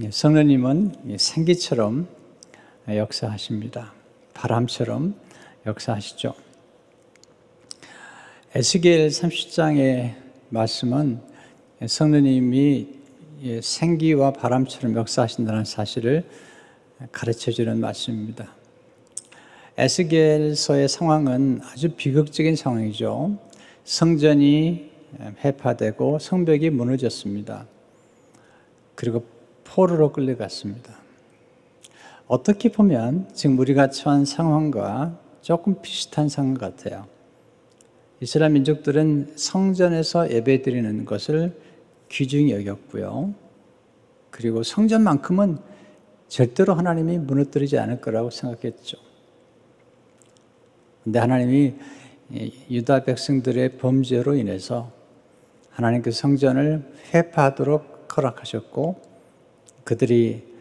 성령님은 생기처럼 역사하십니다. 바람처럼 역사하시죠. 에스겔 30장의 말씀은 성령님이 생기와 바람처럼 역사하신다는 사실을 가르쳐주는 말씀입니다. 에스겔서의 상황은 아주 비극적인 상황이죠. 성전이 회파되고 성벽이 무너졌습니다. 그리고 포로로 끌려갔습니다. 어떻게 보면 지금 우리가 처한 상황과 조금 비슷한 상황 같아요. 이스라엘 민족들은 성전에서 예배드리는 것을 귀중히 여겼고요. 그리고 성전만큼은 절대로 하나님이 무너뜨리지 않을 거라고 생각했죠. 그런데 하나님이 유다 백성들의 범죄로 인해서 하나님께서 성전을 회파하도록 허락하셨고 그들이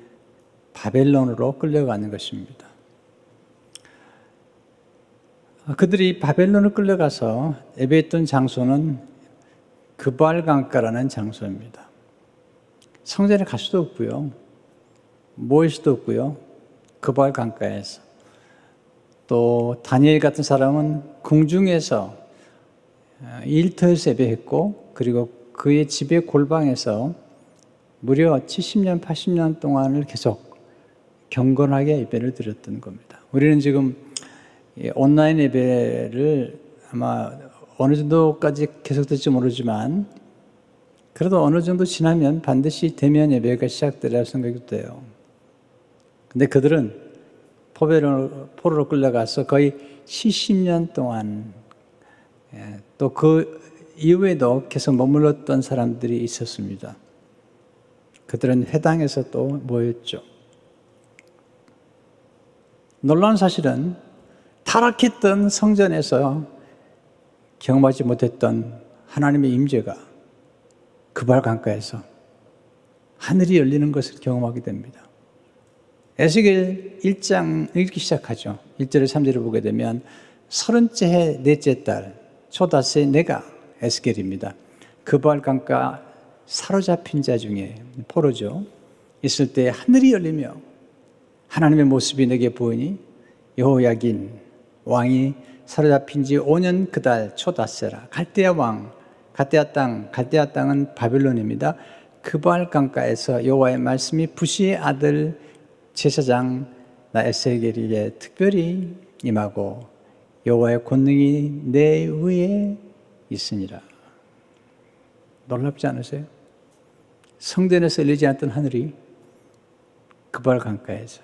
바벨론으로 끌려가는 것입니다. 그들이 바벨론으로 끌려가서 예배했던 장소는 그발 강가라는 장소입니다. 성전에 갈 수도 없고요. 모일 수도 없고요. 그발 강가에서. 또 다니엘 같은 사람은 궁중에서 일터에서 예배했고 그리고 그의 집의 골방에서 무려 70년, 80년 동안을 계속 경건하게 예배를 드렸던 겁니다. 우리는 지금 온라인 예배를 아마 어느 정도까지 계속될지 모르지만 그래도 어느 정도 지나면 반드시 대면 예배가 시작되리라 생각이 돼요. 근데 그들은 포로로 끌려가서 거의 70년 동안 또 그 이후에도 계속 머물렀던 사람들이 있었습니다. 그들은 회당에서 또 모였죠. 놀라운 사실은 타락했던 성전에서 경험하지 못했던 하나님의 임재가 그발 강가에서 하늘이 열리는 것을 경험하게 됩니다. 에스겔 1장 읽기 시작하죠. 1절에 3절을 보게 되면 30째 해 넷째 달 초닷새 내가 에스겔입니다. 그발 강가 사로잡힌 자 중에 포로죠. 있을 때 하늘이 열리며 하나님의 모습이 내게 보이니 여호야긴 왕이 사로잡힌 지 5년 그 달 초닷새라. 갈대아 왕, 갈대아 땅은 바벨론입니다. 그발 강가에서 여호와의 말씀이 부시의 아들 제사장 나 에스겔에게 특별히 임하고 여호와의 권능이 내 위에 있으니라. 놀랍지 않으세요? 성전에서 열리지 않았던 하늘이 그발 강가에서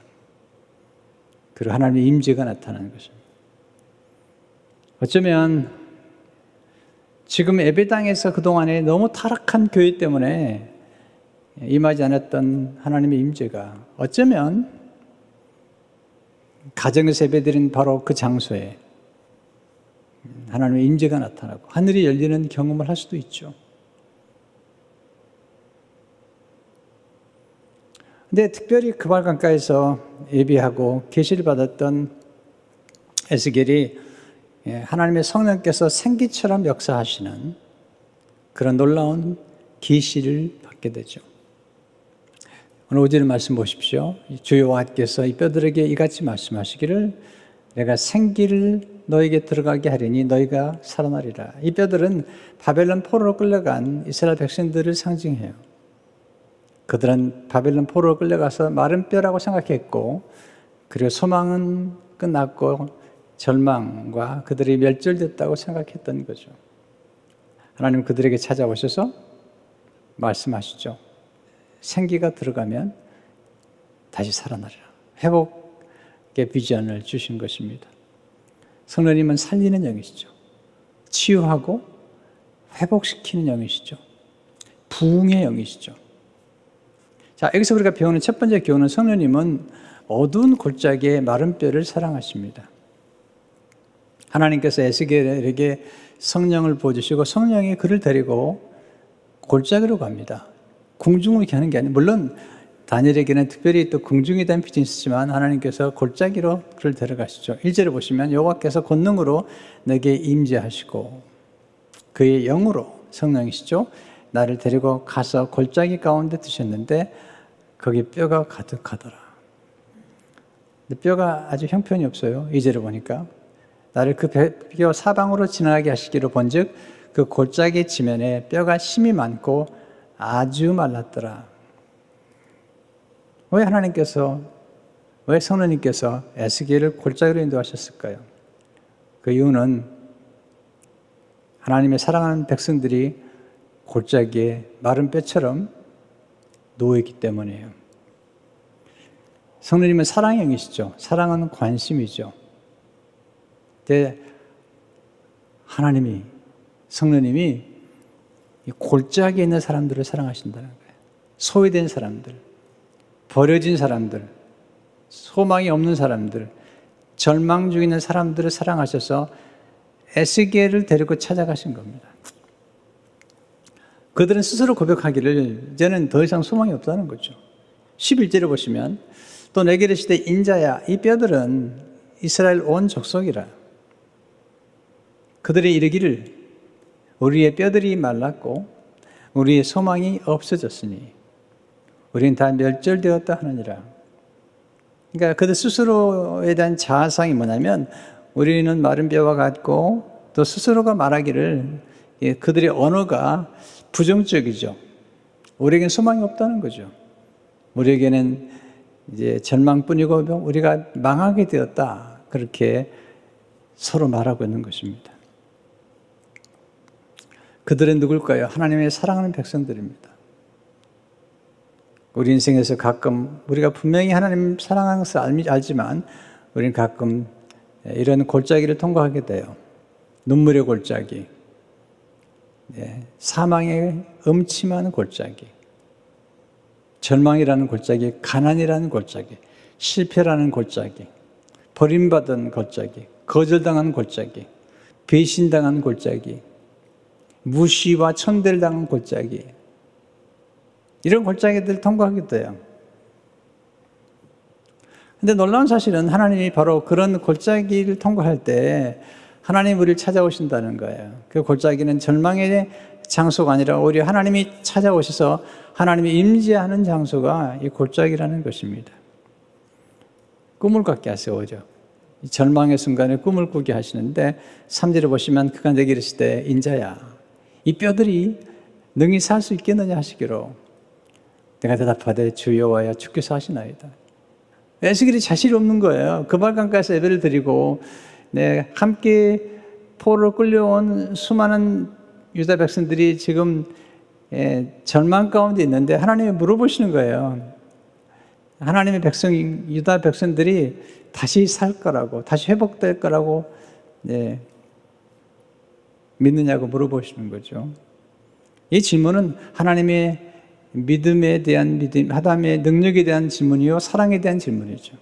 그리고 하나님의 임재가 나타나는 것입니다. 어쩌면 지금 예배당에서 그동안에 너무 타락한 교회 때문에 임하지 않았던 하나님의 임재가 어쩌면 가정에서 예배드린 바로 그 장소에 하나님의 임재가 나타나고 하늘이 열리는 경험을 할 수도 있죠. 근데 특별히 그발 강가에서 예배하고 계시를 받았던 에스겔이 하나님의 성령께서 생기처럼 역사하시는 그런 놀라운 계시를 받게 되죠. 오늘 5절 말씀 보십시오. 주 여호와께서 이 뼈들에게 이같이 말씀하시기를 내가 생기를 너에게 들어가게 하리니 너희가 살아나리라. 이 뼈들은 바벨론 포로로 끌려간 이스라엘 백성들을 상징해요. 그들은 바벨론 포로로 끌려가서 마른 뼈라고 생각했고 그리고 소망은 끝났고 절망과 그들이 멸절됐다고 생각했던 거죠. 하나님 그들에게 찾아오셔서 말씀하시죠. 생기가 들어가면 다시 살아나리라. 회복의 비전을 주신 것입니다. 성령님은 살리는 영이시죠. 치유하고 회복시키는 영이시죠. 부흥의 영이시죠. 자, 여기서 우리가 배우는 첫 번째 교훈은 성령님은 어두운 골짜기의 마른 뼈를 사랑하십니다. 하나님께서 에스겔에게 성령을 부어주시고 성령이 그를 데리고 골짜기로 갑니다. 궁중으로 가는 게 아니에요. 물론 다니엘에게는 특별히 또 궁중에 대한 비전이 있었지만 하나님께서 골짜기로 그를 데려가시죠. 1절을 보시면 여호와께서 권능으로 내게 임재하시고 그의 영으로 성령이시죠. 나를 데리고 가서 골짜기 가운데 두셨는데 거기 뼈가 가득하더라. 근데 뼈가 아주 형편이 없어요. 2절을 보니까 나를 그 뼈 사방으로 지나가게 하시기로 본즉 그 골짜기 지면에 뼈가 심이 많고 아주 말랐더라. 왜 하나님께서, 왜 성령님께서 에스겔을 골짜기로 인도하셨을까요? 그 이유는 하나님의 사랑하는 백성들이 골짜기에 마른 뼈처럼 누워있기 때문이에요. 성령님은 사랑의 영이시죠. 사랑은 관심이죠. 근데 하나님이, 성령님이 이 골짜기에 있는 사람들을 사랑하신다는 거예요. 소외된 사람들, 버려진 사람들, 소망이 없는 사람들, 절망 중에 있는 사람들을 사랑하셔서 에스겔을 데리고 찾아가신 겁니다. 그들은 스스로 고백하기를 이제는 더 이상 소망이 없다는 거죠. 11절을 보시면 또 내게 이르시되 인자야 이 뼈들은 이스라엘 온 족속이라. 그들이 이르기를 우리의 뼈들이 말랐고 우리의 소망이 없어졌으니 우리는 다 멸절되었다 하느니라. 그러니까 그들 스스로에 대한 자아상이 뭐냐면 우리는 마른 뼈와 같고 또 스스로가 말하기를 그들의 언어가 부정적이죠. 우리에게는 소망이 없다는 거죠. 우리에게는 이제 절망뿐이고 우리가 망하게 되었다. 그렇게 서로 말하고 있는 것입니다. 그들은 누굴까요? 하나님의 사랑하는 백성들입니다. 우리 인생에서 가끔 우리가 분명히 하나님 사랑하는 것을 알지만 우리는 가끔 이런 골짜기를 통과하게 돼요. 눈물의 골짜기, 사망의 음침한 골짜기, 절망이라는 골짜기, 가난이라는 골짜기, 실패라는 골짜기, 버림받은 골짜기, 거절당한 골짜기, 배신당한 골짜기, 무시와 천대를 당한 골짜기, 이런 골짜기들을 통과하게 돼요. 근데 놀라운 사실은 하나님이 바로 그런 골짜기를 통과할 때 하나님이 우리를 찾아오신다는 거예요. 그 골짜기는 절망의 장소가 아니라 오히려 하나님이 찾아오셔서 하나님이 임재하는 장소가 이 골짜기라는 것입니다. 꿈을 꿨게 하세요, 오히려. 절망의 순간에 꿈을 꾸게 하시는데 3절을 보시면 그가 내게 이르시되 인자야 이 뼈들이 능히 살 수 있겠느냐 하시기로 내가 대답하되 주 여호와여 주께서 하시나이다. 에스겔이 자신이 없는 거예요. 그발강가에서 예배를 드리고 함께 포로로 끌려온 수많은 유다 백성들이 지금 절망 가운데 있는데 하나님이 물어보시는 거예요. 하나님의 백성, 유다 백성들이 다시 살 거라고, 다시 회복될 거라고 믿느냐고 물어보시는 거죠. 이 질문은 하나님의 믿음에 대한 믿음, 하나님의 능력에 대한 질문이요, 사랑에 대한 질문이죠.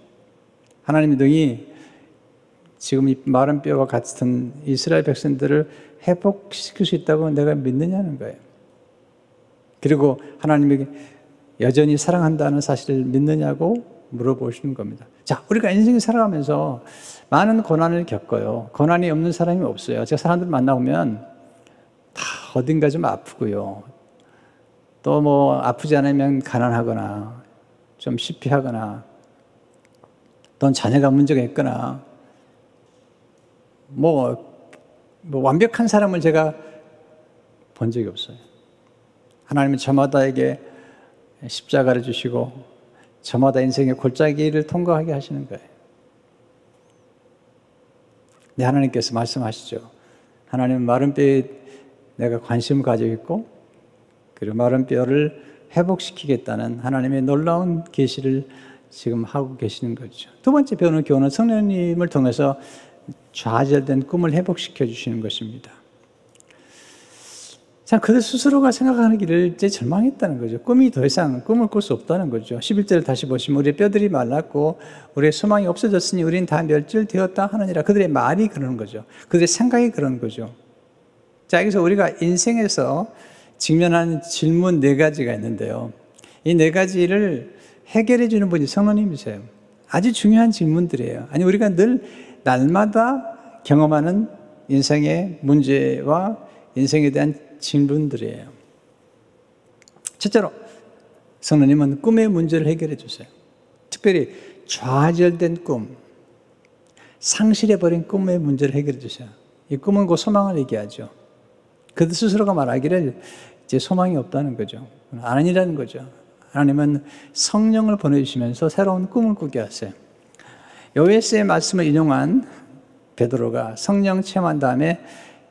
하나님이 능히 지금 이 마른 뼈와 같은 이스라엘 백성들을 회복시킬 수 있다고 내가 믿느냐는 거예요. 그리고 하나님에게 여전히 사랑한다는 사실을 믿느냐고 물어보시는 겁니다. 자, 우리가 인생을 살아가면서 많은 고난을 겪어요. 고난이 없는 사람이 없어요. 제가 사람들 만나보면 다 어딘가 좀 아프고요. 또 뭐 아프지 않으면 가난하거나 좀 실패하거나 또는 자녀가 문제가 있거나 뭐 완벽한 사람을 제가 본 적이 없어요. 하나님은 저마다에게 십자가를 주시고 저마다 인생의 골짜기를 통과하게 하시는 거예요. 네, 하나님께서 말씀하시죠. 하나님은 마른 뼈에 내가 관심을 가지고 있고 그리고 마른 뼈를 회복시키겠다는 하나님의 놀라운 계시를 지금 하고 계시는 거죠. 두 번째 배우는 교훈은 성령님을 통해서 좌절된 꿈을 회복시켜 주시는 것입니다. 자, 그들 스스로가 생각하는 길을 이제 절망했다는 거죠. 꿈이 더 이상 꿈을 꿀 수 없다는 거죠. 11절을 다시 보시면 우리의 뼈들이 말랐고 우리의 소망이 없어졌으니 우리는 다 멸절되었다 하느니라. 그들의 말이 그러는 거죠. 그들의 생각이 그러는 거죠. 자, 여기서 우리가 인생에서 직면하는 질문 4가지가 있는데요. 이 4가지를 해결해 주는 분이 성령님이세요. 아주 중요한 질문들이에요. 아니, 우리가 늘 날마다 경험하는 인생의 문제와 인생에 대한 질문들이에요. 첫째로 성령님은 꿈의 문제를 해결해 주세요. 특별히 좌절된 꿈, 상실해버린 꿈의 문제를 해결해 주세요. 이 꿈은 그 소망을 얘기하죠. 그들 스스로가 말하기를 이제 소망이 없다는 거죠. 아니라는 거죠. 하나님은 성령을 보내주시면서 새로운 꿈을 꾸게 하세요. 요에스의 말씀을 인용한 베드로가 성령 체험한 다음에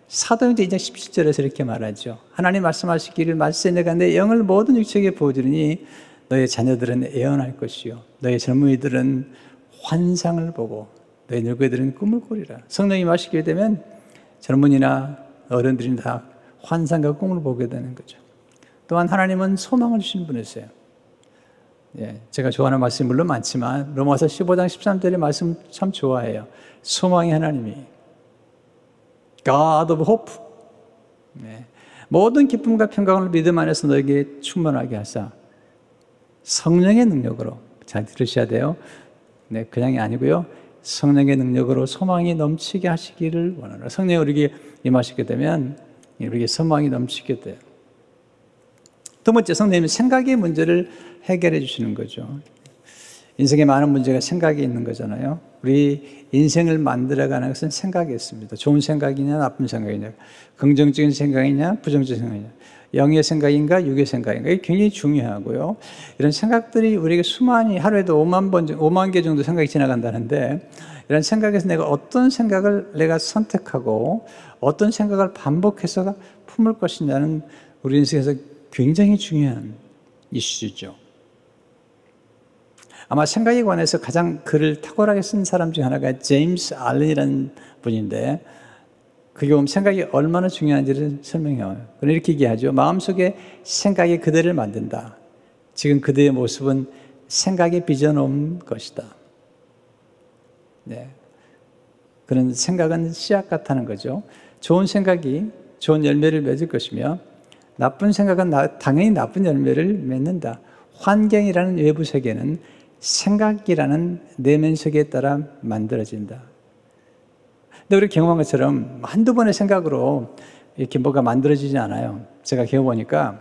사도행전 2장 17절에서 이렇게 말하죠. 하나님 말씀하시기를 말세 내가 내 영을 모든 육체에게 부어주리니 너의 자녀들은 예언할 것이요 너의 젊은이들은 환상을 보고 너희 늙은이들은 꿈을 꾸리라. 성령이 마시게 되면 젊은이나 어른들이 다 환상과 꿈을 보게 되는 거죠. 또한 하나님은 소망을 주시는 분이세요. 예, 제가 좋아하는 말씀이 물론 많지만 로마서 15장 13절의 말씀 참 좋아해요. 소망의 하나님이 God of Hope, 네, 모든 기쁨과 평강을 믿음 안에서 너에게 충만하게 하사 성령의 능력으로, 잘 들으셔야 돼요. 네, 그냥이 아니고요. 성령의 능력으로 소망이 넘치게 하시기를 원하노라. 성령이 우리에게 임하시게 되면 우리에게 소망이 넘치게 돼요. 두 번째, 성령님은 생각의 문제를 해결해 주시는 거죠. 인생에 많은 문제가 생각에 있는 거잖아요. 우리 인생을 만들어가는 것은 생각이 있습니다. 좋은 생각이냐 나쁜 생각이냐, 긍정적인 생각이냐 부정적인 생각이냐, 영의 생각인가 육의 생각인가, 이게 굉장히 중요하고요. 이런 생각들이 우리에게 수많이, 하루에도 5만 개 정도 생각이 지나간다는데, 이런 생각에서 내가 어떤 생각을 내가 선택하고 어떤 생각을 반복해서 품을 것이냐는 우리 인생에서 굉장히 중요한 이슈죠. 아마 생각에 관해서 가장 글을 탁월하게 쓴 사람 중 하나가 제임스 알렌이라는 분인데, 그게 보면 생각이 얼마나 중요한지를 설명해요. 그는 이렇게 얘기하죠. 마음속에 생각이 그대를 만든다. 지금 그대의 모습은 생각에 빚어놓은 것이다. 네. 그런 생각은 씨앗 같다는 거죠. 좋은 생각이 좋은 열매를 맺을 것이며, 나쁜 생각은 당연히 나쁜 열매를 맺는다. 환경이라는 외부 세계는 생각이라는 내면 세계에 따라 만들어진다. 근데 우리 경험한 것처럼 한두 번의 생각으로 이렇게 뭐가 만들어지지 않아요. 제가 경험해보니까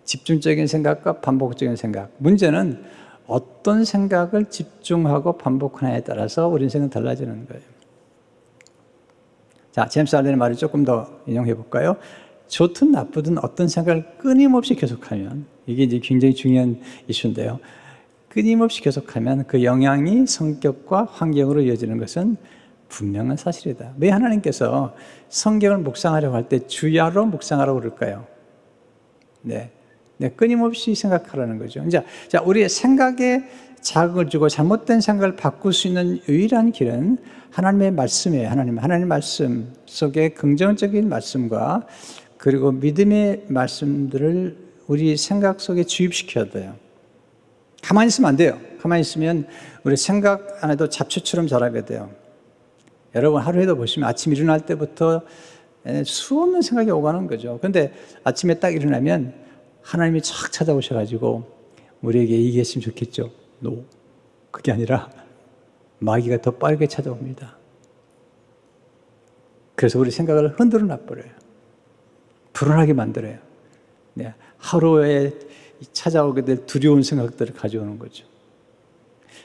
집중적인 생각과 반복적인 생각. 문제는 어떤 생각을 집중하고 반복하느냐에 따라서 우리 인생은 달라지는 거예요. 자, 제임스 알렌의 말을 조금 더 인용해 볼까요? 좋든 나쁘든 어떤 생각을 끊임없이 계속하면, 이게 이제 굉장히 중요한 이슈인데요. 끊임없이 계속하면 그 영향이 성격과 환경으로 이어지는 것은 분명한 사실이다. 왜 하나님께서 성경을 묵상하려고 할 때 주야로 묵상하라고 그럴까요? 네, 끊임없이 생각하라는 거죠. 자, 우리의 생각에 자극을 주고 잘못된 생각을 바꿀 수 있는 유일한 길은 하나님의 말씀이에요. 하나님의 말씀 속에 긍정적인 말씀과 그리고 믿음의 말씀들을 우리 생각 속에 주입시켜야 돼요. 가만히 있으면 안 돼요. 가만히 있으면 우리 생각 안에도 잡초처럼 자라게 돼요. 여러분 하루에도 보시면 아침 일어날 때부터 수없는 생각이 오가는 거죠. 그런데 아침에 딱 일어나면 하나님이 착 찾아오셔가지고 우리에게 얘기했으면 좋겠죠. No. 그게 아니라 마귀가 더 빠르게 찾아옵니다. 그래서 우리 생각을 흔들어 놔버려요. 불안하게 만들어요. 네. 하루에 찾아오게 될 두려운 생각들을 가져오는 거죠.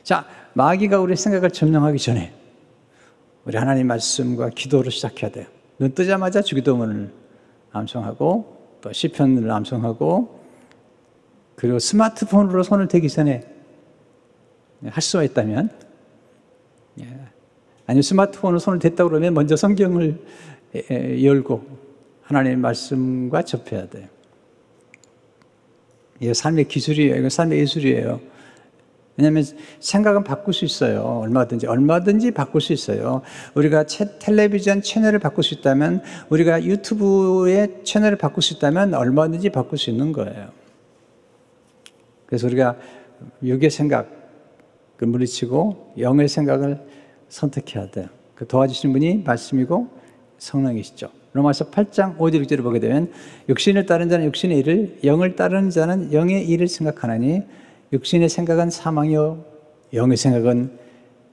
자, 마귀가 우리 생각을 점령하기 전에 우리 하나님 말씀과 기도로 시작해야 돼요. 눈 뜨자마자 주기도문을 암송하고 또 시편을 암송하고, 그리고 스마트폰으로 손을 대기 전에 할 수가 있다면, 아니면 스마트폰으로 손을 댔다고 그러면 먼저 성경을 열고 하나님의 말씀과 접해야 돼요. 이게 삶의 기술이에요. 이거 삶의 예술이에요. 왜냐하면 생각은 바꿀 수 있어요. 얼마든지 바꿀 수 있어요. 우리가 텔레비전 채널을 바꿀 수 있다면, 우리가 유튜브의 채널을 바꿀 수 있다면 얼마든지 바꿀 수 있는 거예요. 그래서 우리가 육의 생각을 물리치고 영의 생각을 선택해야 돼요. 그 도와주시는 분이 말씀이고 성령이시죠. 로마서 8장 5절 6절을 보게 되면, 육신을 따르는 자는 육신의 일을, 영을 따르는 자는 영의 일을 생각하나니 육신의 생각은 사망이요 영의 생각은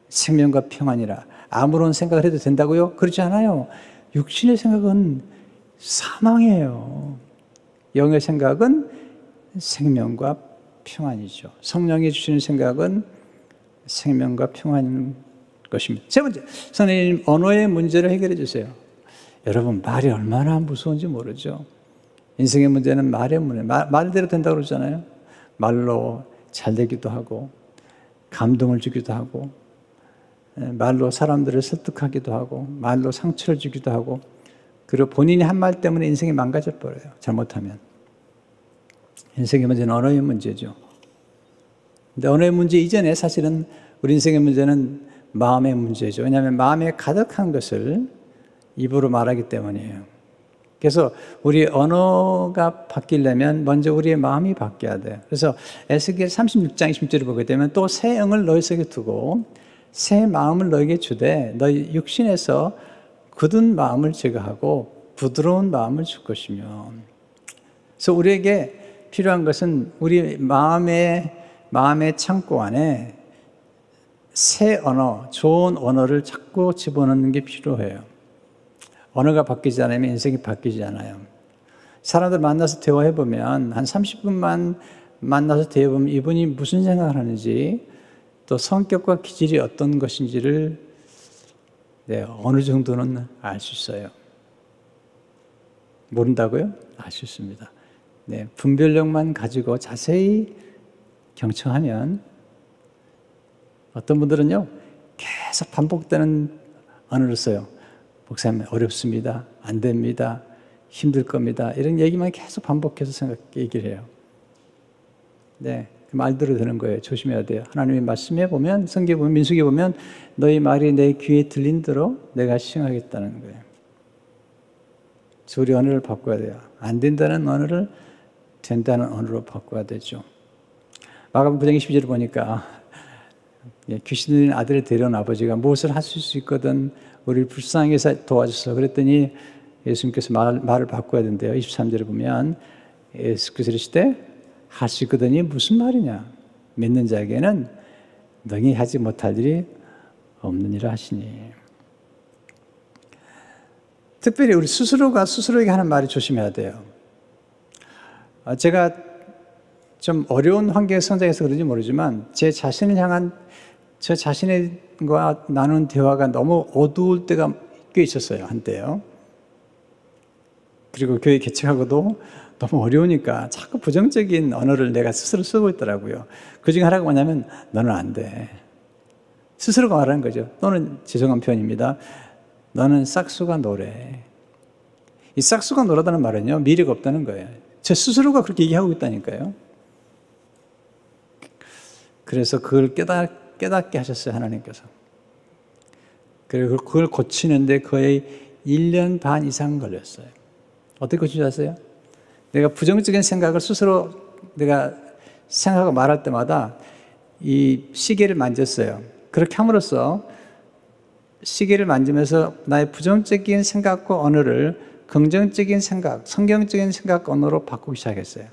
생명과 평안이라. 아무런 생각을 해도 된다고요? 그렇지 않아요. 육신의 생각은 사망이에요. 영의 생각은 생명과 평안이죠. 성령이 주시는 생각은 생명과 평안인 것입니다. 세 번째, 선생님 언어의 문제를 해결해 주세요. 여러분 말이 얼마나 무서운지 모르죠. 인생의 문제는 말의 문제. 말대로 된다고 그러잖아요. 말로 잘 되기도 하고 감동을 주기도 하고 말로 사람들을 설득하기도 하고 말로 상처를 주기도 하고 그리고 본인이 한 말 때문에 인생이 망가져 버려요. 잘못하면. 인생의 문제는 언어의 문제죠. 근데 언어의 문제 이전에 사실은 우리 인생의 문제는 마음의 문제죠. 왜냐하면 마음에 가득한 것을 입으로 말하기 때문이에요. 그래서 우리 언어가 바뀌려면 먼저 우리의 마음이 바뀌어야 돼요. 그래서 에스겔 36장 20절을 보게 되면 또 새 영을 너희 속에 두고 새 마음을 너에게 주되 너희 육신에서 굳은 마음을 제거하고 부드러운 마음을 줄 것이며. 그래서 우리에게 필요한 것은 우리 마음의 창고 안에 새 언어, 좋은 언어를 자꾸 집어넣는 게 필요해요. 언어가 바뀌지 않으면 인생이 바뀌지 않아요. 사람들 만나서 대화해보면 한 30분만 만나서 대화해보면 이분이 무슨 생각을 하는지 또 성격과 기질이 어떤 것인지를 어느 정도는 알 수 있어요. 모른다고요? 알 수 있습니다. 분별력만 가지고 자세히 경청하면 어떤 분들은요 계속 반복되는 언어를 써요. 목사님 어렵습니다. 안 됩니다. 힘들 겁니다. 이런 얘기만 계속 반복해서 얘기를 해요. 그 말대로 되는 거예요. 조심해야 돼요. 하나님의 말씀에 보면 성경에 보면 민수기에 보면 너희 말이 내 귀에 들린 대로 내가 시행하겠다는 거예요. 그래서 우리 언어를 바꿔야 돼요. 안 된다는 언어를 된다는 언어로 바꿔야 되죠. 마가복음 9장 22절을 보니까 귀신 들린 아들을 데려온 아버지가 무엇을 하실 수 있거든 우리를 불쌍하게 도와줘서 그랬더니 예수님께서 말을 바꿔야 된대요. 23절을 보면 예수께서 이르시되 할 수 있거든이 무슨 말이냐. 믿는 자에게는 능히 하지 못할 일이 없느니라 하시니. 특별히 우리 스스로가 스스로에게 하는 말이 조심해야 돼요. 제가 좀 어려운 환경에 성장해서 그런지 모르지만 제 자신을 향한 저 자신과 나눈 대화가 너무 어두울 때가 꽤 있었어요. 한때요. 그리고 교회 개척하고도 너무 어려우니까 자꾸 부정적인 언어를 내가 스스로 쓰고 있더라고요. 그 중에 하나가 뭐냐면 너는 안 돼. 스스로가 말하는 거죠. 또는 죄송한 표현입니다. 너는 싹수가 노래. 이 싹수가 노라다는 말은요. 미래가 없다는 거예요. 제 스스로가 그렇게 얘기하고 있다니까요. 그래서 그걸 깨닫게 하셨어요. 하나님께서. 그리고 그걸 고치는데 거의 1년 반 이상 걸렸어요. 어떻게 고치지 아세요? 내가 부정적인 생각을 스스로 내가 생각하고 말할 때마다 이 시계를 만졌어요. 그렇게 함으로써 시계를 만지면서 나의 부정적인 생각과 언어를 긍정적인 생각, 성경적인 생각 언어로 바꾸기 시작했어요.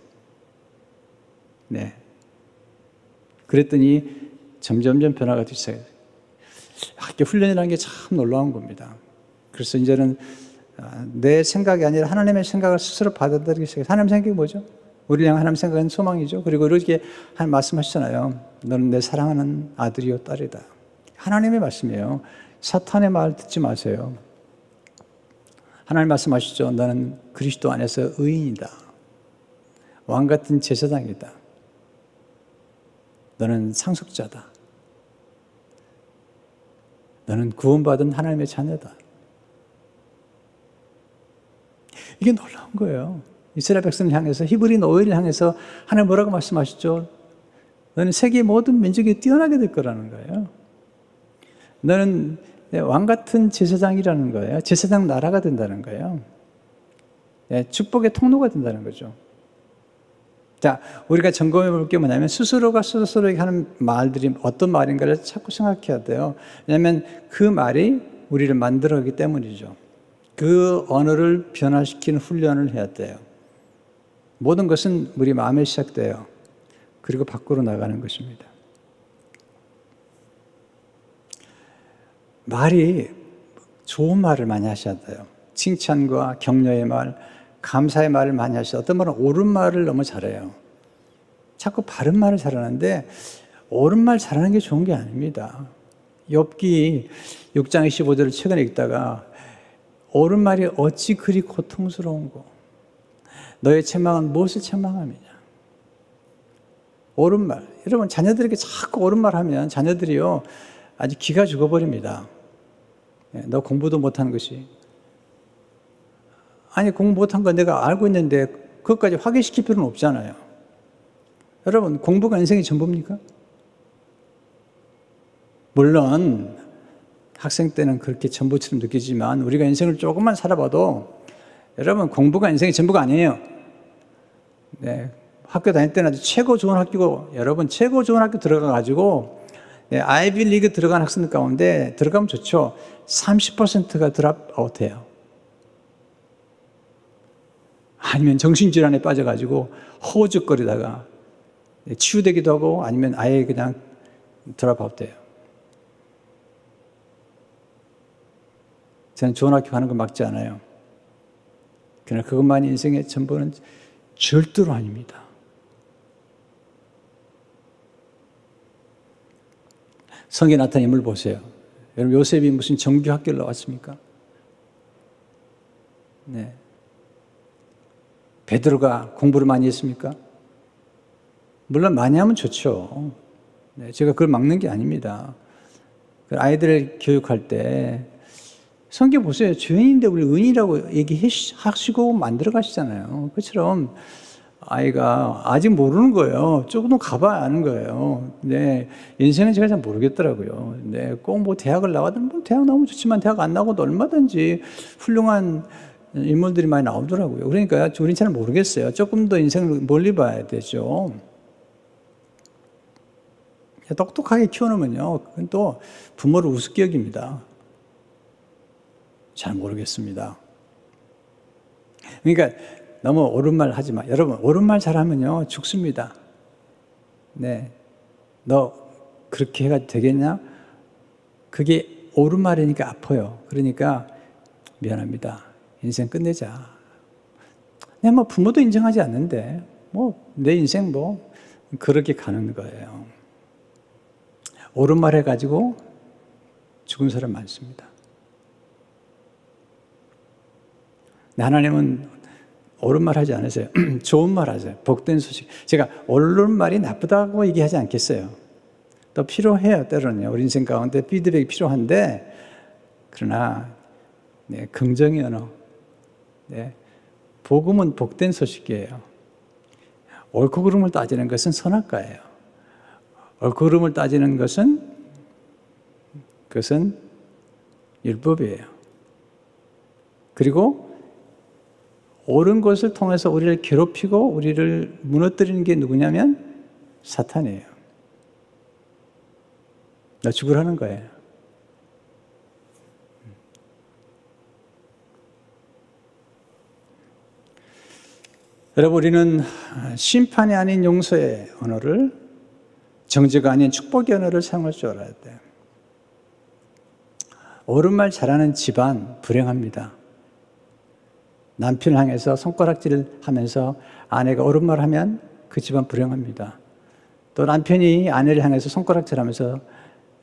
그랬더니 점점점 변화가 되기 시작했어요. 이게 훈련이라는 게 참 놀라운 겁니다. 그래서 이제는 내 생각이 아니라 하나님의 생각을 스스로 받아들이기 시작해요. 하나님 생각이 뭐죠? 우리를 향한 하나님 생각은 소망이죠. 그리고 이렇게 말씀하시잖아요. 너는 내 사랑하는 아들이요 딸이다. 하나님의 말씀이에요. 사탄의 말 듣지 마세요. 하나님 말씀하시죠. 너는 그리스도 안에서 의인이다. 왕 같은 제사장이다. 너는 상속자다. 너는 구원받은 하나님의 자녀다. 이게 놀라운 거예요. 이스라엘 백성을 향해서 히브리인 오해를 향해서 하나님 뭐라고 말씀하시죠? 너는 세계 모든 민족이 뛰어나게 될 거라는 거예요. 너는 왕 같은 제사장이라는 거예요. 제사장 나라가 된다는 거예요. 축복의 통로가 된다는 거죠. 자, 우리가 점검해 볼 게 뭐냐면 스스로가 스스로에게 하는 말들이 어떤 말인가를 자꾸 생각해야 돼요. 왜냐하면 그 말이 우리를 만들어가기 때문이죠. 그 언어를 변화시키는 훈련을 해야 돼요. 모든 것은 우리 마음에 시작돼요. 그리고 밖으로 나가는 것입니다. 말이 좋은 말을 많이 하셔야 돼요. 칭찬과 격려의 말, 감사의 말을 많이 하셔야 돼요. 어떤 말은 옳은 말을 너무 잘해요. 자꾸 바른 말을 잘하는데 옳은 말 잘하는 게 좋은 게 아닙니다. 욥기 6장 25절을 최근에 읽다가 옳은 말이 어찌 그리 고통스러운고 너의 책망은 무엇을 책망함이냐. 옳은 말. 여러분 자녀들에게 자꾸 옳은 말 하면 자녀들이요 아주 기가 죽어버립니다. 너 공부도 못하는 것이. 아니 공부 못한 거 내가 알고 있는데 그것까지 확인시킬 필요는 없잖아요. 여러분 공부가 인생의 전부입니까? 물론 학생 때는 그렇게 전부처럼 느끼지만 우리가 인생을 조금만 살아봐도 여러분 공부가 인생의 전부가 아니에요. 네, 학교 다닐 때는 아주 최고 좋은 학교고 여러분 최고 좋은 학교 들어가가지고 아이비리그 들어간 학생들 가운데 들어가면 좋죠. 30%가 드랍아웃해요. 아니면 정신질환에 빠져가지고 허우적거리다가 치유되기도 하고 아니면 아예 그냥 드랍아웃돼요. 저는 좋은 학교 가는 건 막지 않아요. 그러나 그것만이 인생의 전부는 절대로 아닙니다. 성경에 나타난 인물 보세요. 여러분 요셉이 무슨 정규 학교를 나왔습니까? 네. 베드로가 공부를 많이 했습니까? 물론 많이 하면 좋죠. 네, 제가 그걸 막는 게 아닙니다. 아이들을 교육할 때 성경 보세요. 죄인인데 우리 은이라고 얘기하시고 만들어 가시잖아요. 그처럼 아이가 아직 모르는 거예요. 조금 가봐야 아는 거예요. 네, 인생은 제가 잘 모르겠더라고요. 네, 꼭 뭐 대학을 나가든 뭐 대학 나오면 좋지만 대학 안 나고도 얼마든지 훌륭한 인물들이 많이 나오더라고요. 그러니까 우리는 잘 모르겠어요. 조금 더 인생을 멀리 봐야 되죠. 똑똑하게 키워놓으면요, 그건 또 부모를 우습게 여깁니다. 잘 모르겠습니다. 그러니까 너무 옳은 말 하지 마. 여러분, 옳은 말 잘하면요, 죽습니다. 네. 너 그렇게 해가 되겠냐? 그게 옳은 말이니까 아파요. 그러니까 미안합니다. 인생 끝내자. 그냥 뭐 부모도 인정하지 않는데, 뭐 내 인생 뭐 그렇게 가는 거예요. 옳은 말 해가지고 죽은 사람 많습니다. 하나님은 옳은 말 하지 않으세요. 좋은 말 하세요. 복된 소식. 제가 옳은 말이 나쁘다고 얘기하지 않겠어요. 또 필요해요. 때로는요. 우리 인생 가운데 피드백이 필요한데 그러나 네, 긍정의 언어. 네, 복음은 복된 소식이에요. 옳고 그름을 따지는 것은 선악과예요. 옳고 그름을 따지는 그것은 율법이에요. 그리고 옳은 것을 통해서 우리를 괴롭히고 우리를 무너뜨리는 게 누구냐면 사탄이에요. 너 죽으라는 거예요. 여러분, 우리는 심판이 아닌 용서의 언어를, 정죄가 아닌 축복의 언어를 사용할 줄 알아야 돼요. 옳은 말 잘하는 집안 불행합니다. 남편을 향해서 손가락질을 하면서 아내가 옳은 말을 하면 그 집안 불행합니다. 또 남편이 아내를 향해서 손가락질하면서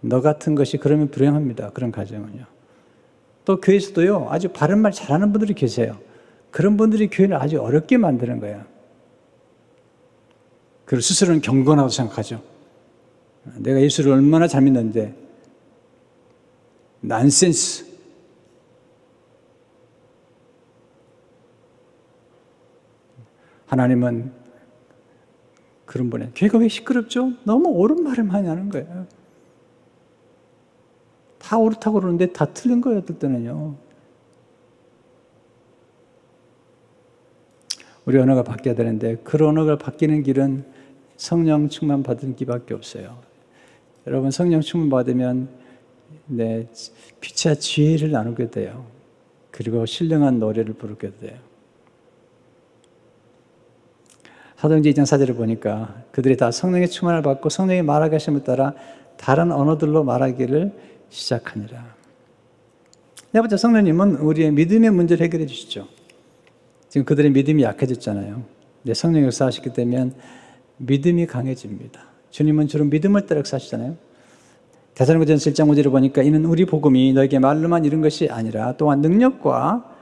너 같은 것이 그러면 불행합니다. 그런 가정은요. 또 교회에서도요, 아주 바른 말 잘하는 분들이 계세요. 그런 분들이 교회를 아주 어렵게 만드는 거예요. 그리고 스스로는 경건하다고 생각하죠. 내가 예수를 얼마나 잘 믿는데 난센스. 하나님은 그런 분에 교회가 왜 시끄럽죠? 너무 옳은 말을 많이 하는 거예요. 다 옳다고 그러는데 다 틀린 거예요. 어떨 때는요. 우리 언어가 바뀌어야 되는데 그 언어가 바뀌는 길은 성령 충만 받은 길밖에 없어요. 여러분 성령 충만 받으면 피차 지혜를 나누게 돼요. 그리고 신령한 노래를 부르게 돼요. 사도행전 2장 4절을 보니까 그들이 다 성령의 충만을 받고 성령의 말하게 하심을 따라 다른 언어들로 말하기를 시작하니라. 네 번째, 성령님은 우리의 믿음의 문제를 해결해 주시죠. 지금 그들의 믿음이 약해졌잖아요. 성령이 역사하시게 되면 믿음이 강해집니다. 주님은 주로 믿음을 따라 역사하시잖아요. 데살로니가전서 1장 5절을 보니까 이는 우리 복음이 너에게 말로만 이룬 것이 아니라 또한 능력과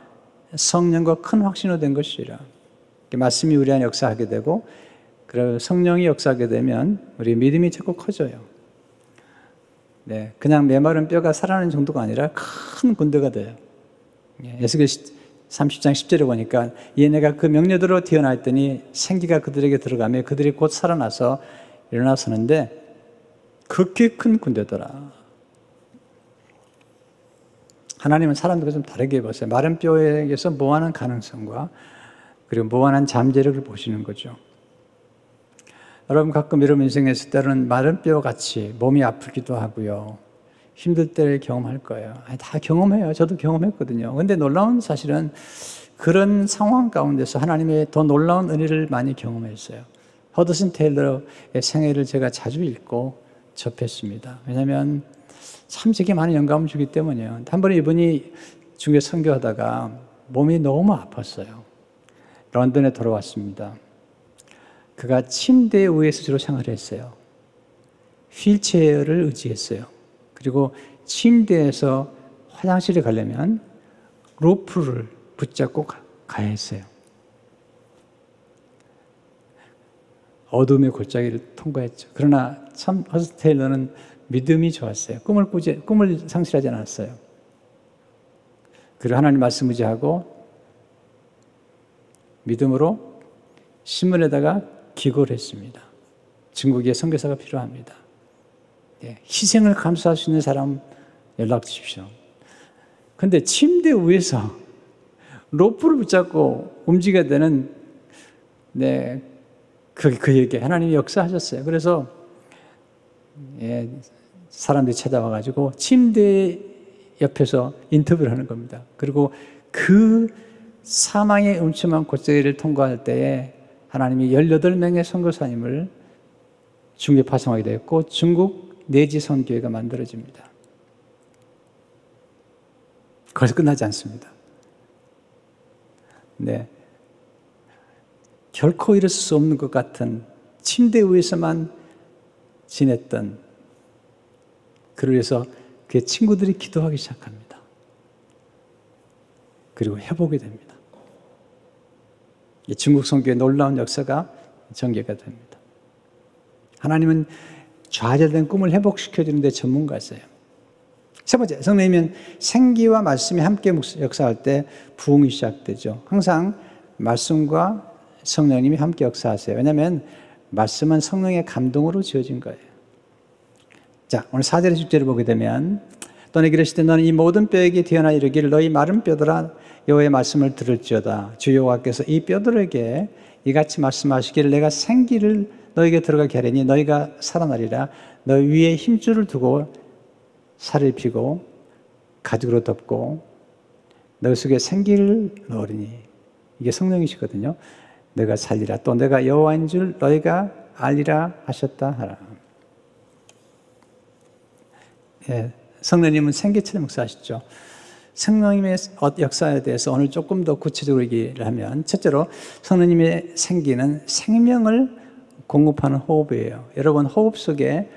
성령과 큰 확신으로 된 것이라. 말씀이 우리 안에 역사하게 되고 그리고 성령이 역사하게 되면 우리 믿음이 자꾸 커져요. 네, 그냥 메마른 뼈가 살아나는 정도가 아니라 큰 군대가 돼요. 에스겔 30장 10절에 보니까 얘네가 그 명령대로 태어나 있더니 생기가 그들에게 들어가며 그들이 곧 살아나서 일어나서는데 그렇게 큰 군대더라. 하나님은 사람들과 좀 다르게 보세요. 마른 뼈에게서 무한한 가능성과 그리고 무한한 잠재력을 보시는 거죠. 여러분 가끔 여러분 인생에서 때로는 마른 뼈같이 몸이 아프기도 하고요. 힘들 때를 경험할 거예요. 다 경험해요. 저도 경험했거든요. 그런데 놀라운 사실은 그런 상황 가운데서 하나님의 더 놀라운 은혜를 많이 경험했어요. 허드슨 테일러의 생애를 제가 자주 읽고 접했습니다. 왜냐하면 참 제게 많은 영감을 주기 때문이에요. 한 번에 이분이 중에 선교하다가 몸이 너무 아팠어요. 런던에 돌아왔습니다. 그가 침대 위에서 주로 생활을 했어요. 휠체어를 의지했어요. 그리고 침대에서 화장실에 가려면 로프를 붙잡고 가야 했어요. 어둠의 골짜기를 통과했죠. 그러나 참 허드슨 테일러는 믿음이 좋았어요. 꿈을 상실하지 않았어요. 그리고 하나님 말씀 의지하고 믿음으로 신문에다가 기고를 했습니다. 중국에 선교사가 필요합니다. 네, 희생을 감수할 수 있는 사람 연락 주십시오. 그런데 침대 위에서 로프를 붙잡고 움직여야 되는 그에게 하나님이 역사하셨어요. 그래서 사람들이 찾아와가지고 침대 옆에서 인터뷰를 하는 겁니다. 그리고 그 사망의 음침한 골짜기를 통과할 때에 하나님이 18명의 선교사님을 중국에 파송하게 되었고 중국 내지 선교회가 만들어집니다. 거기서 끝나지 않습니다. 네, 결코 이룰 수 없는 것 같은 침대 위에서만 지냈던 그를 위해서 그의 친구들이 기도하기 시작합니다. 그리고 회복이 됩니다. 중국 선교의 놀라운 역사가 전개가 됩니다. 하나님은 좌절된 꿈을 회복시켜주는 데 전문가세요. 세 번째, 성령이면 생기와 말씀이 함께 역사할 때 부흥이 시작되죠. 항상 말씀과 성령님이 함께 역사하세요. 왜냐하면 말씀은 성령의 감동으로 지어진 거예요. 자, 오늘 4절의 6절을 보게 되면 또 내게 이르시되 너는 이 모든 뼈에게 태어나 이르기를 너희 마른 뼈들아 여호와의 말씀을 들을지어다. 주 여호와께서 이 뼈들에게 이같이 말씀하시기를 내가 생기를 너에게 들어가게 하리니 너희가 살아나리라. 너희 위에 힘줄을 두고 살을 피고 가죽으로 덮고 너희 속에 생기를 넣으리니 이게 성령이시거든요. 내가 살리라. 또 내가 여호와인 줄 너희가 알리라 하셨다 하라. 예, 성령님은 생기처럼 역사하시죠. 성령님의 역사에 대해서 오늘 조금 더 구체적으로 얘기를 하면 첫째로 성령님의 생기는 생명을 공급하는 호흡이에요. 여러분 호흡 속에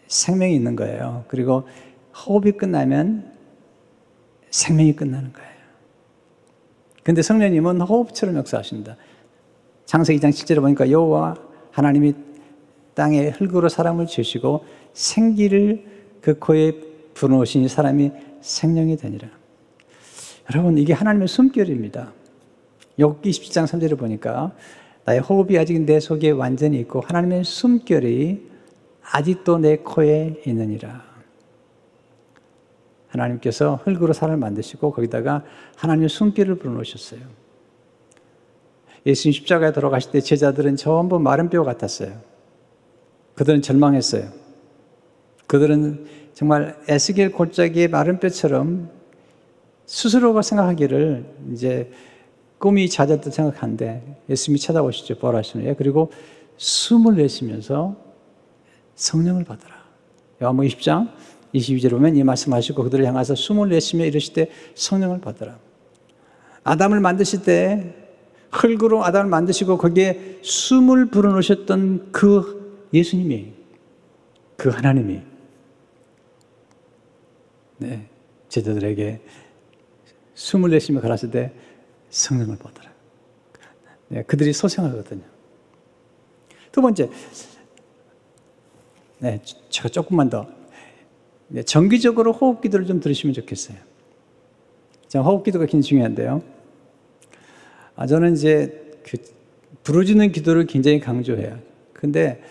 생명이 있는 거예요. 그리고 호흡이 끝나면 생명이 끝나는 거예요. 그런데 성령님은 호흡처럼 역사하신다. 창세기 2장 7절에 보니까 여호와 하나님이 땅에 흙으로 사람을 지으시고 생기를 그 코에 불어넣으시니 사람이 생명이 되니라. 여러분 이게 하나님의 숨결입니다. 욥기 27장 3절을 보니까 나의 호흡이 아직 내 속에 완전히 있고 하나님의 숨결이 아직도 내 코에 있느니라. 하나님께서 흙으로 사람을 만드시고 거기다가 하나님의 숨결을 불어넣으셨어요. 예수님 십자가에 돌아가실 때 제자들은 전부 마른 뼈 같았어요. 그들은 절망했어요. 그들은 정말 에스겔 골짜기의 마른 뼈처럼 스스로가 생각하기를 이제 꿈이 잦았다 생각하는데 예수님이 찾아오시죠. 부활하시는. 그리고 숨을 내쉬면서 성령을 받으라. 요한복음 20장 22절에 보면 이 말씀하시고 그들을 향해서 숨을 내쉬며 이르시되 성령을 받으라. 아담을 만드실 때 흙으로 아담을 만드시고 거기에 숨을 불어넣으셨던 그 예수님이, 그 하나님이 제자들에게 숨을 내쉬며 가라사대 때 성령을 받아라. 그들이 소생하거든요. 두 번째, 제가 조금만 더 정기적으로 호흡 기도를 좀 들으시면 좋겠어요. 호흡 기도가 굉장히 중요한데요. 저는 이제 부르짖는 기도를 굉장히 강조해요. 근데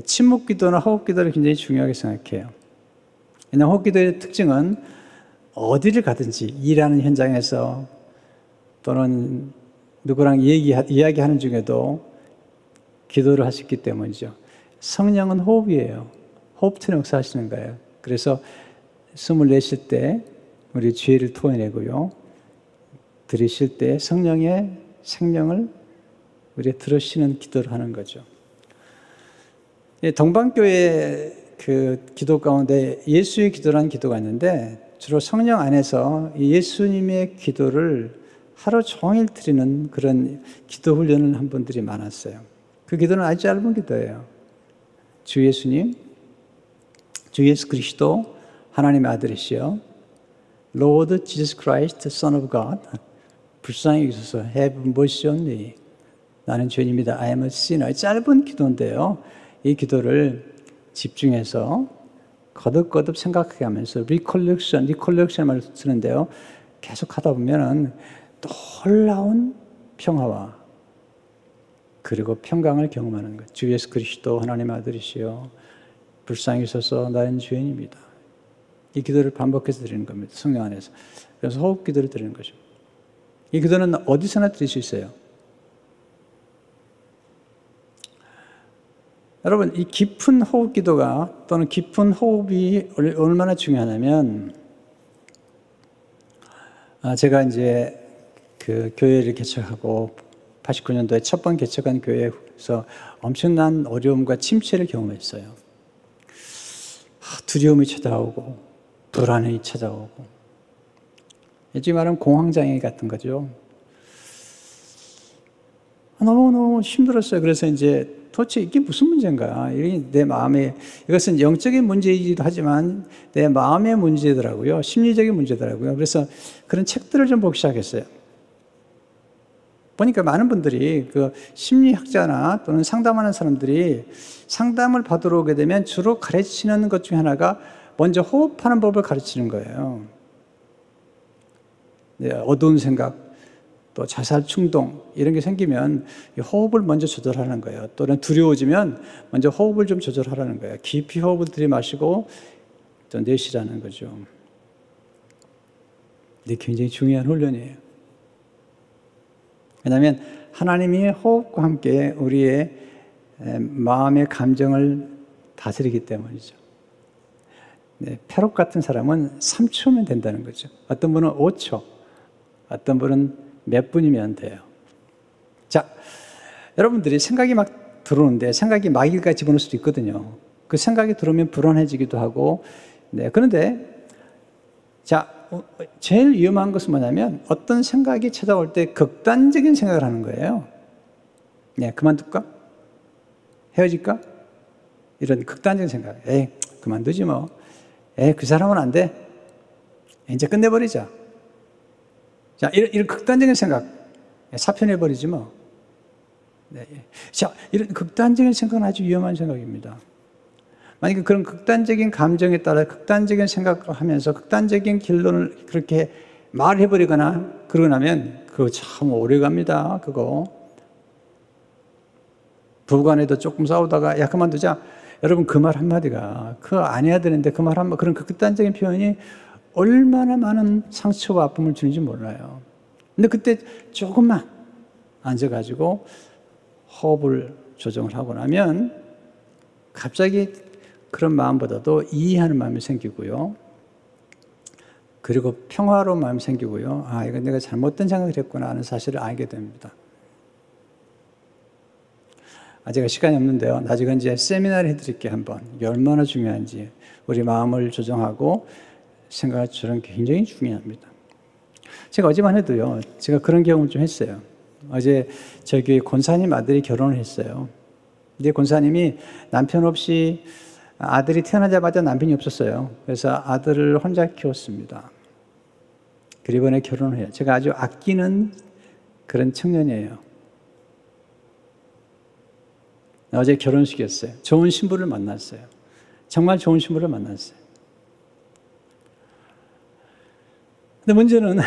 침묵 기도나 호흡 기도를 굉장히 중요하게 생각해요. 왜냐하면 호흡 기도의 특징은 어디를 가든지 일하는 현장에서 또는 누구랑 이야기하는 중에도 기도를 할 수 있기 때문이죠. 성령은 호흡이에요. 호흡처럼 역사하시는 거예요. 그래서 숨을 내쉴 때 우리 죄를 토해내고요. 들이쉴 때 성령의 생명을 우리가 들으시는 기도를 하는 거죠. 동방교회 그 기도 가운데 예수의 기도라는 기도가 있는데 주로 성령 안에서 예수님의 기도를 하루 종일 드리는 그런 기도 훈련을 한 분들이 많았어요. 그 기도는 아주 짧은 기도예요. 주 예수님, 주 예수 그리스도 하나님의 아들이시여, Lord Jesus Christ, Son of God, 불쌍히 여기소서, have mercy on me. 나는 죄인입니다. I am a sinner. 짧은 기도인데요. 이 기도를 집중해서 거듭거듭 생각하게 하면서 recollection 말을 쓰는데요. 계속 하다 보면은 놀라운 평화와 그리고 평강을 경험하는 것. 주 예수 그리스도 하나님의 아들이시여 불쌍히 여기소서 나는 죄인입니다. 이 기도를 반복해서 드리는 겁니다. 성령 안에서. 그래서 호흡 기도를 드리는 거죠. 이 기도는 어디서나 드릴 수 있어요. 여러분, 이 깊은 호흡 기도가 또는 깊은 호흡이 얼마나 중요하냐면, 제가 이제 그 교회를 개척하고 89년도에 첫 번 개척한 교회에서 엄청난 어려움과 침체를 경험했어요. 두려움이 찾아오고 불안이 찾아오고, 지금 말하면 공황장애 같은 거죠. 너무너무 힘들었어요. 그래서 이제 도대체 이게 무슨 문제인가? 내 마음에, 이것은 영적인 문제이기도 하지만 내 마음의 문제더라고요. 심리적인 문제더라고요. 그래서 그런 책들을 좀 보기 시작했어요. 보니까 많은 분들이 그 심리학자나 또는 상담하는 사람들이 상담을 받으러 오게 되면 주로 가르치는 것 중에 하나가 먼저 호흡하는 법을 가르치는 거예요. 어두운 생각, 또 자살 충동 이런 게 생기면 호흡을 먼저 조절하는 거예요. 또는 두려워지면 먼저 호흡을 좀 조절하라는 거예요. 깊이 호흡을 들이마시고 또 내쉬라는 거죠. 이게 굉장히 중요한 훈련이에요. 왜냐하면 하나님이 호흡과 함께 우리의 마음의 감정을 다스리기 때문이죠. 패록 같은 사람은 3초면 된다는 거죠. 어떤 분은 5초, 어떤 분은 몇 분이면 돼요. 자, 여러분들이 생각이 막 들어오는데 생각이 마귀가 집어넣을 수도 있거든요. 그 생각이 들어오면 불안해지기도 하고, 그런데 자, 제일 위험한 것은 뭐냐면 어떤 생각이 찾아올 때 극단적인 생각을 하는 거예요. 그만둘까? 헤어질까? 이런 극단적인 생각. 그만두지 뭐. 그 사람은 안 돼. 이제 끝내버리자. 자, 이런 극단적인 생각. 사표내버리지 뭐. 자, 이런 극단적인 생각은 아주 위험한 생각입니다. 만약에 그런 극단적인 감정에 따라 극단적인 생각을 하면서 극단적인 결론을 그렇게 말해버리거나 그러고 나면 그거 참 오래 갑니다. 그거. 부부간에도 조금 싸우다가 그만두자. 여러분 그 말 한마디가 그거 안 해야 되는데 그 말 한마디, 그런 극단적인 표현이 얼마나 많은 상처와 아픔을 주는지 몰라요. 근데 그때 조금만 앉아가지고 호흡을 조정을 하고 나면 갑자기 그런 마음보다도 이해하는 마음이 생기고요. 그리고 평화로운 마음이 생기고요. 이건 내가 잘못된 생각을 했구나 하는 사실을 알게 됩니다. 제가 시간이 없는데요. 나중에 이제 세미나를 해드릴게요. 한번. 이게 얼마나 중요한지. 우리 마음을 조정하고 생각을 조정하는 게 굉장히 중요합니다. 제가 어제만 해도요. 제가 그런 경험을 좀 했어요. 어제 저희 교회 권사님 아들이 결혼을 했어요. 근데 권사님이 남편 없이 아들이 태어나자마자 남편이 없었어요. 그래서 아들을 혼자 키웠습니다. 그리고 이번에 결혼을 해요. 제가 아주 아끼는 그런 청년이에요. 어제 결혼식이었어요. 좋은 신부를 만났어요. 정말 좋은 신부를 만났어요. 근데 문제는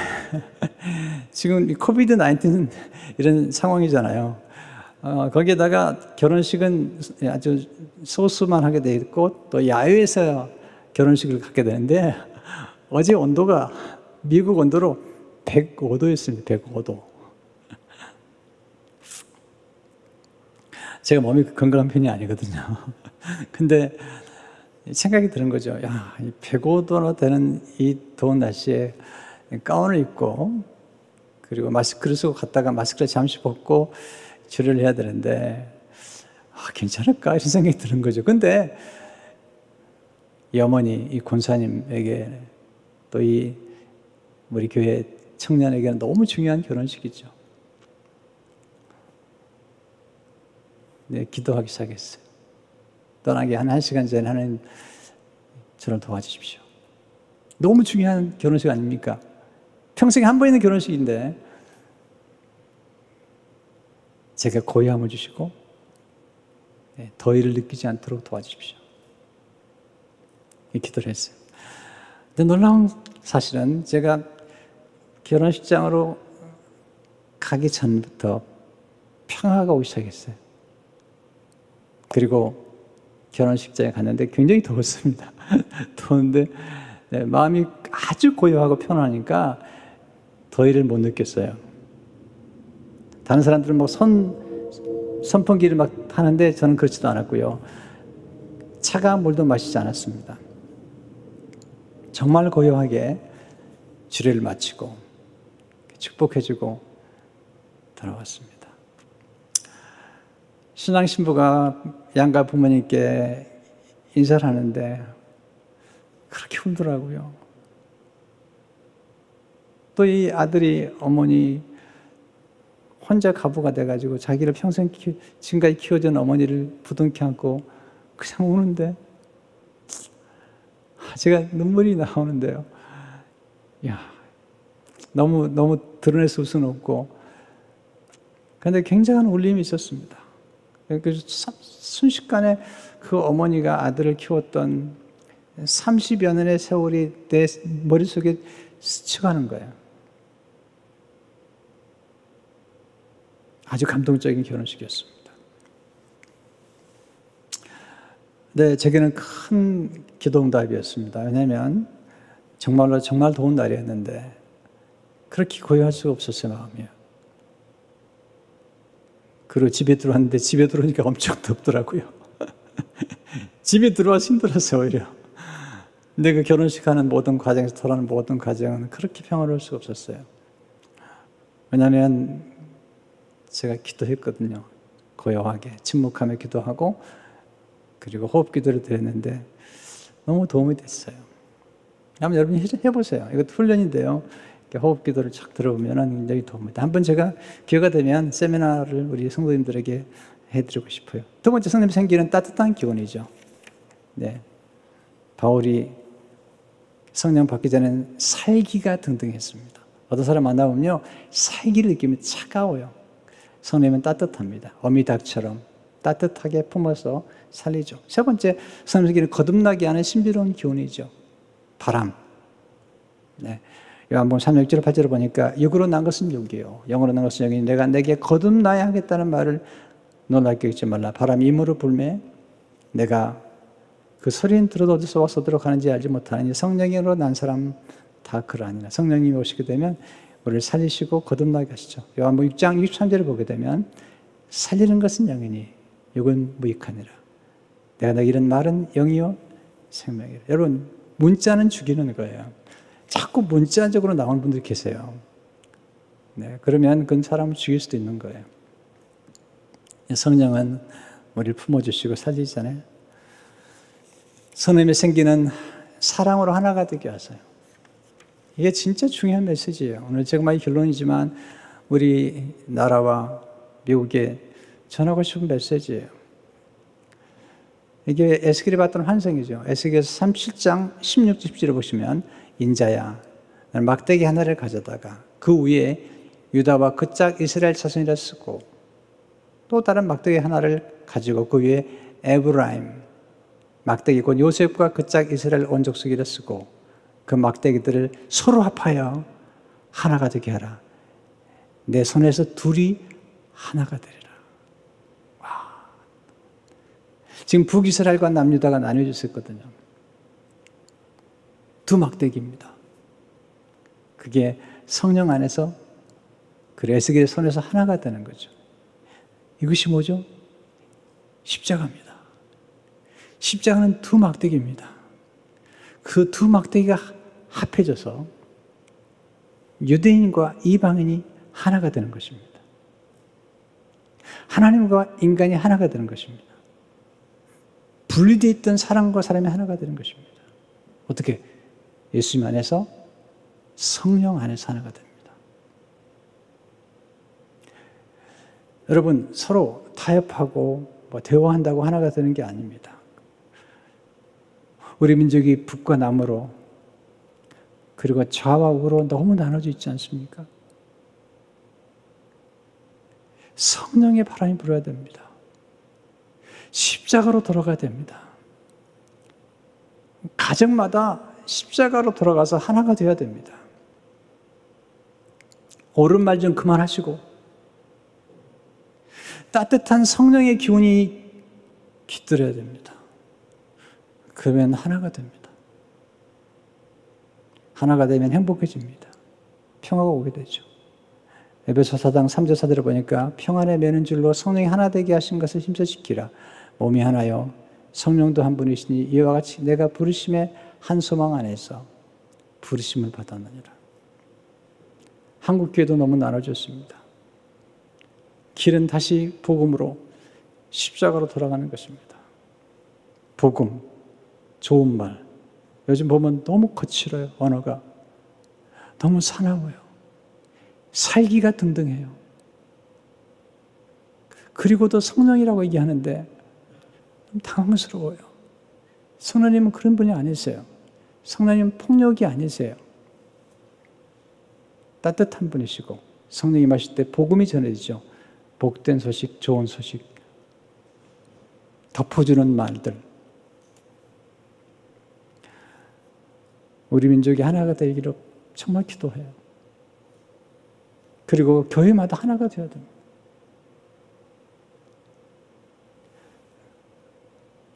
지금 코비드-19 이런 상황이잖아요. 거기에다가 결혼식은 아주 소수만 하게 돼 있고 또 야외에서 결혼식을 갖게 되는데 어제 온도가 미국 온도로 105도였습니다. 105도. 제가 몸이 건강한 편이 아니거든요. 근데 생각이 드는 거죠. 야, 105도나 되는 이 더운 날씨에 가운을 입고 그리고 마스크를 쓰고 갔다가 마스크를 잠시 벗고 주례를 해야 되는데 괜찮을까? 이런 생각이 드는 거죠. 근데 이 어머니, 이 권사님에게 또 이 우리 교회 청년에게는 너무 중요한 결혼식이죠. 네, 기도하기 시작했어요. 떠나기 한 1시간 전에 하나님 저를 도와주십시오. 너무 중요한 결혼식 아닙니까? 평생에 한 번 있는 결혼식인데 제가 고요함을 주시고 더위를 느끼지 않도록 도와주십시오. 이 기도를 했어요. 근데 놀라운 사실은 제가 결혼식장으로 가기 전부터 평화가 오기 시작했어요. 그리고 결혼식장에 갔는데 굉장히 더웠습니다. 더운데 마음이 아주 고요하고 편안하니까 더위를 못 느꼈어요. 다른 사람들은 뭐 선풍기를 막 하는데 저는 그렇지도 않았고요. 차가운 물도 마시지 않았습니다. 정말 고요하게 주례를 마치고 축복해주고 돌아왔습니다. 신랑 신부가 양가 부모님께 인사를 하는데 그렇게 울더라고요. 또 이 아들이 어머니 혼자 가부가 돼가지고 자기를 평생 지금까지 키워준 어머니를 부둥켜 안고 그냥 우는데 제가 눈물이 나오는데요. 야, 너무 드러낼 수는 없고 그런데 굉장한 울림이 있었습니다. 그래서 순식간에 그 어머니가 아들을 키웠던 30여 년의 세월이 내 머릿속에 스쳐가는 거예요. 아주 감동적인 결혼식이었습니다. 네, 제게는 큰 기도응답이었습니다. 왜냐하면 정말 더운 날이었는데 그렇게 고요할 수가 없었어요, 마음이요. 그리고 집에 들어왔는데 집에 들어오니까 엄청 덥더라고요. 집에 들어와서 힘들었어요, 오히려. 근데 그 결혼식 하는 모든 과정에서 돌아가는 모든 과정은 그렇게 평화로울 수가 없었어요. 왜냐하면 제가 기도했거든요. 고요하게 침묵하며 기도하고 그리고 호흡 기도를 드렸는데 너무 도움이 됐어요. 한번 여러분이 해보세요. 이것도 훈련인데요. 호흡 기도를 착 들어보면 굉장히 도움이 돼요. 한번 제가 기회가 되면 세미나를 우리 성도님들에게 해드리고 싶어요. 두 번째 성령 생기는 따뜻한 기운이죠. 네, 바울이 성령 받기 전에는 살기가 등등했습니다. 어떤 사람 만나보면요, 살기를 느끼면 차가워요. 성령은 따뜻합니다. 어미닭처럼 따뜻하게 품어서 살리죠. 세 번째, 성령 생기는 거듭나게 하는 신비로운 기운이죠. 바람. 네. 요한복음 3장 6절 8절을 보니까 육으로 난 것은 육이요 영으로 난 것은 영이니 내가 내게 거듭나야 하겠다는 말을 놀랍게 읽지 말라. 바람이 임으로 불매 내가 그 소리는 들어도 어디서 와서 어디로 가는지 알지 못하니 성령으로 난 사람 다 그러하니라. 성령님이 오시게 되면 우리를 살리시고 거듭나게 하시죠. 요한복음 6장 63절을 보게 되면 살리는 것은 영이니 육은 무익하니라. 내가 내게 이런 말은 영이요 생명이라. 여러분, 문자는 죽이는 거예요. 자꾸 문자적으로 나오는 분들이 계세요. 네, 그러면 그 사람을 죽일 수도 있는 거예요. 성령은 우리를 품어주시고 살리잖아요. 성령이 생기는 사랑으로 하나가 되게 하세요. 이게 진짜 중요한 메시지예요. 오늘 제가 많이 결론이지만 우리 나라와 미국에 전하고 싶은 메시지예요. 이게 에스겔이 봤던 환상이죠. 에스겔서 37장 16, 17을 보시면 인자야, 막대기 하나를 가져다가 그 위에 유다와 그 짝 이스라엘 자손이라 쓰고 또 다른 막대기 하나를 가지고 그 위에 에브라임, 막대기 곧 요셉과 그 짝 이스라엘 온 족속이라 쓰고 그 막대기들을 서로 합하여 하나가 되게 하라. 내 손에서 둘이 하나가 되리라. 와. 지금 북이스라엘과 남유다가 나뉘어져 있었거든요. 두 막대기입니다. 그게 성령 안에서 그 에스겔의 손에서 하나가 되는 거죠. 이것이 뭐죠? 십자가입니다. 십자가는 두 막대기입니다. 그 두 막대기가 합해져서 유대인과 이방인이 하나가 되는 것입니다. 하나님과 인간이 하나가 되는 것입니다. 분리되어 있던 사람과 사람이 하나가 되는 것입니다. 어떻게? 예수님 안에서 성령 안에서 하나가 됩니다. 여러분, 서로 타협하고 대화한다고 하나가 되는 게 아닙니다. 우리 민족이 북과 남으로 그리고 좌와 우로 너무 나눠져 있지 않습니까? 성령의 바람이 불어야 됩니다. 십자가로 돌아가야 됩니다. 가정마다 십자가로 돌아가서 하나가 되어야 됩니다. 옳은 말 좀 그만하시고 따뜻한 성령의 기운이 깃들어야 됩니다. 그러면 하나가 됩니다. 하나가 되면 행복해집니다. 평화가 오게 되죠. 에베소 4장 3절 4절을 보니까 평안에 매는 줄로 성령이 하나 되게 하신 것을 힘써 지키라. 몸이 하나요 성령도 한 분이시니 이와 같이 내가 부르심의 한 소망 안에서 부르심을 받았느니라. 한국 교회도 너무 나눠졌습니다. 길은 다시 복음으로 십자가로 돌아가는 것입니다. 복음, 좋은 말. 요즘 보면 너무 거칠어요. 언어가 너무 사나워요. 살기가 등등해요. 그리고도 성령이라고 얘기하는데 당황스러워요. 성령님은 그런 분이 아니세요. 성령님은 폭력이 아니세요. 따뜻한 분이시고 성령이 임하실 때 복음이 전해지죠. 복된 소식, 좋은 소식, 덮어주는 말들. 우리 민족이 하나가 되기로 정말 기도해요. 그리고 교회마다 하나가 되어야 됩니다.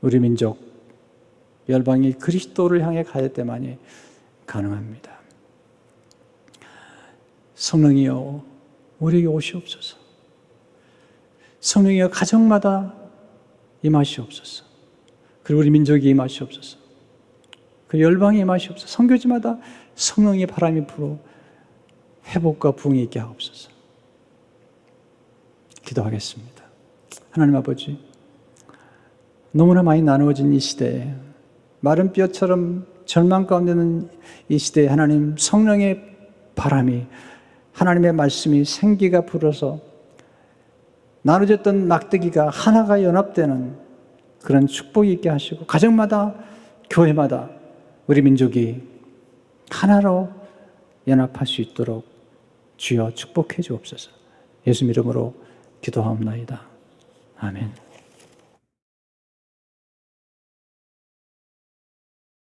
우리 민족, 열방이 그리스도를 향해 갈 때만이 가능합니다. 성령이여 우리에게 오시옵소서. 성령이여 가정마다 임하시옵소서. 그리고 우리 민족이 임하시옵소서. 그 열방이 임하시옵소서. 선교지마다 성령의 바람이 불어 회복과 부흥이 있게 하옵소서. 기도하겠습니다. 하나님 아버지, 너무나 많이 나누어진 이 시대에 마른 뼈처럼 절망 가운데 있는 이 시대에 하나님 성령의 바람이 하나님의 말씀이 생기가 불어서 나눠졌던 막대기가 하나가 연합되는 그런 축복이 있게 하시고 가정마다 교회마다 우리 민족이 하나로 연합할 수 있도록 주여 축복해 주옵소서. 예수 이름으로 기도하옵나이다. 아멘.